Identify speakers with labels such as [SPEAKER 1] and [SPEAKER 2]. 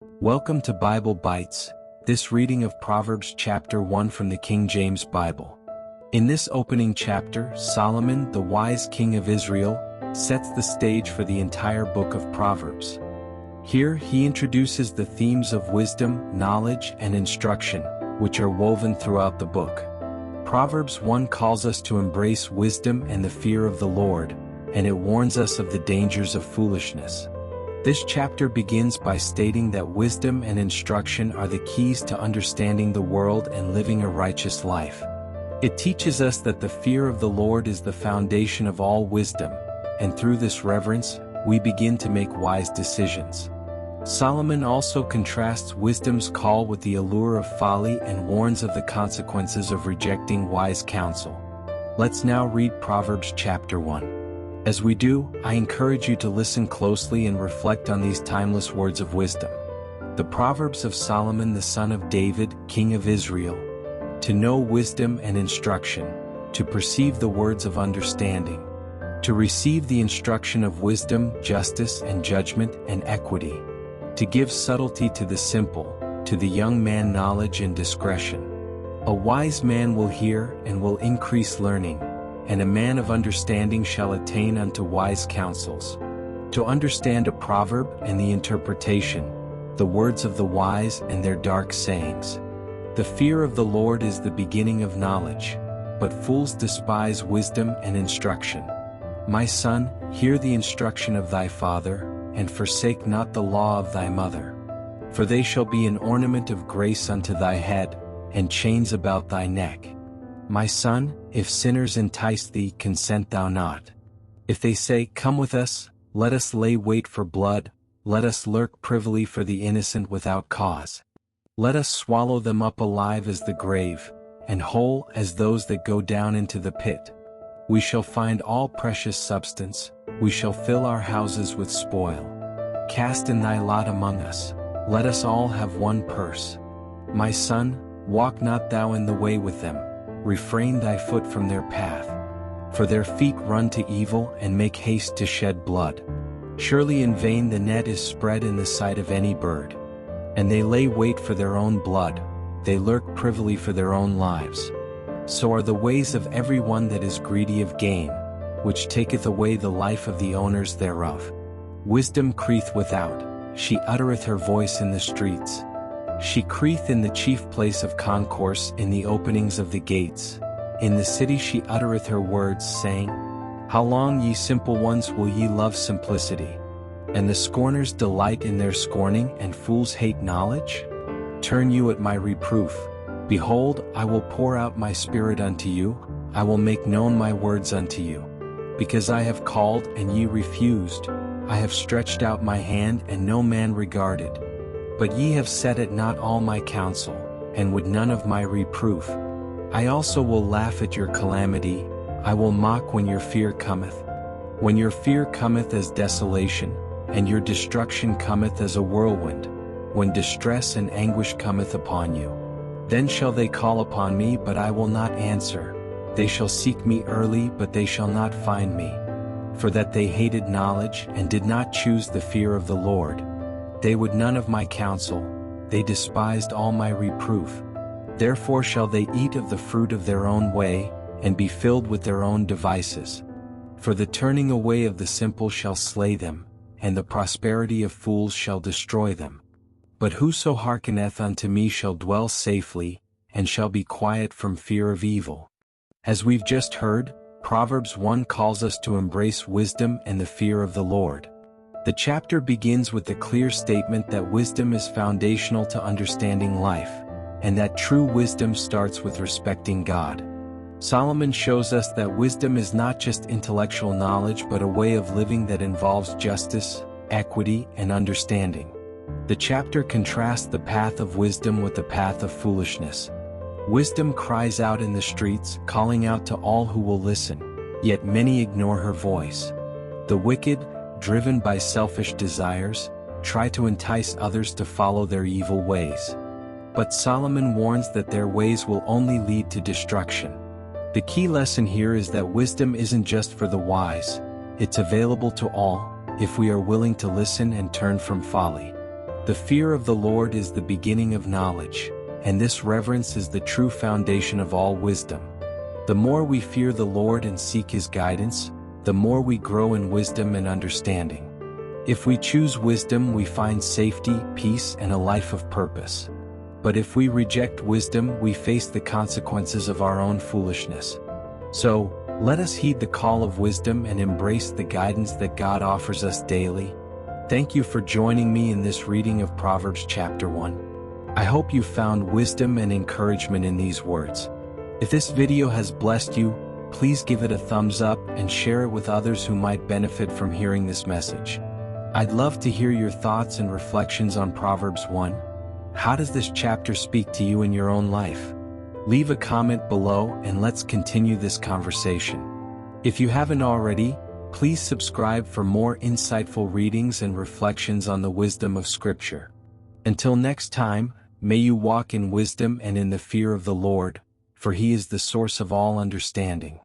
[SPEAKER 1] Welcome to Bible Bites, this reading of Proverbs chapter 1 from the King James Bible. In this opening chapter, Solomon, the wise king of Israel, sets the stage for the entire book of Proverbs. Here he introduces the themes of wisdom, knowledge, and instruction, which are woven throughout the book. Proverbs 1 calls us to embrace wisdom and the fear of the Lord, and it warns us of the dangers of foolishness. This chapter begins by stating that wisdom and instruction are the keys to understanding the world and living a righteous life. It teaches us that the fear of the Lord is the foundation of all wisdom, and through this reverence, we begin to make wise decisions. Solomon also contrasts wisdom's call with the allure of folly and warns of the consequences of rejecting wise counsel. Let's now read Proverbs chapter 1. As we do, I encourage you to listen closely and reflect on these timeless words of wisdom. The Proverbs of Solomon the son of David, king of Israel. To know wisdom and instruction, to perceive the words of understanding, to receive the instruction of wisdom, justice and judgment and equity, to give subtlety to the simple, to the young man knowledge and discretion. A wise man will hear and will increase learning, and a man of understanding shall attain unto wise counsels. To understand a proverb and the interpretation, the words of the wise and their dark sayings. The fear of the Lord is the beginning of knowledge, but fools despise wisdom and instruction. My son, hear the instruction of thy father, and forsake not the law of thy mother. For they shall be an ornament of grace unto thy head, and chains about thy neck. My son, if sinners entice thee, consent thou not. If they say, Come with us, let us lay wait for blood, let us lurk privily for the innocent without cause. Let us swallow them up alive as the grave, and whole as those that go down into the pit. We shall find all precious substance, we shall fill our houses with spoil. Cast in thy lot among us, let us all have one purse. My son, walk not thou in the way with them, refrain thy foot from their path. For their feet run to evil and make haste to shed blood. Surely in vain the net is spread in the sight of any bird. And they lay wait for their own blood, they lurk privily for their own lives. So are the ways of every one that is greedy of gain, which taketh away the life of the owners thereof. Wisdom crieth without, she uttereth her voice in the streets. She crieth in the chief place of concourse, in the openings of the gates. In the city she uttereth her words, saying, How long, ye simple ones, will ye love simplicity? And the scorners delight in their scorning, and fools hate knowledge? Turn you at my reproof. Behold, I will pour out my spirit unto you, I will make known my words unto you. Because I have called, and ye refused, I have stretched out my hand, and no man regarded. But ye have set at naught all my counsel, and would none of my reproof. I also will laugh at your calamity, I will mock when your fear cometh. When your fear cometh as desolation, and your destruction cometh as a whirlwind, when distress and anguish cometh upon you. Then shall they call upon me, but I will not answer. They shall seek me early, but they shall not find me. For that they hated knowledge, and did not choose the fear of the Lord. They would none of my counsel, they despised all my reproof. Therefore shall they eat of the fruit of their own way, and be filled with their own devices. For the turning away of the simple shall slay them, and the prosperity of fools shall destroy them. But whoso hearkeneth unto me shall dwell safely, and shall be quiet from fear of evil. As we've just heard, Proverbs 1 calls us to embrace wisdom and the fear of the Lord. The chapter begins with the clear statement that wisdom is foundational to understanding life, and that true wisdom starts with respecting God. Solomon shows us that wisdom is not just intellectual knowledge but a way of living that involves justice, equity, and understanding. The chapter contrasts the path of wisdom with the path of foolishness. Wisdom cries out in the streets, calling out to all who will listen, yet many ignore her voice. The wicked, driven by selfish desires, try to entice others to follow their evil ways. But Solomon warns that their ways will only lead to destruction. The key lesson here is that wisdom isn't just for the wise, it's available to all, if we are willing to listen and turn from folly. The fear of the Lord is the beginning of knowledge, and this reverence is the true foundation of all wisdom. The more we fear the Lord and seek His guidance, the more we grow in wisdom and understanding. If we choose wisdom, we find safety, peace, and a life of purpose. But if we reject wisdom, we face the consequences of our own foolishness. So, let us heed the call of wisdom and embrace the guidance that God offers us daily. Thank you for joining me in this reading of Proverbs chapter 1. I hope you found wisdom and encouragement in these words. If this video has blessed you, please give it a thumbs up and share it with others who might benefit from hearing this message. I'd love to hear your thoughts and reflections on Proverbs 1. How does this chapter speak to you in your own life? Leave a comment below and let's continue this conversation. If you haven't already, please subscribe for more insightful readings and reflections on the wisdom of Scripture. Until next time, may you walk in wisdom and in the fear of the Lord, for He is the source of all understanding.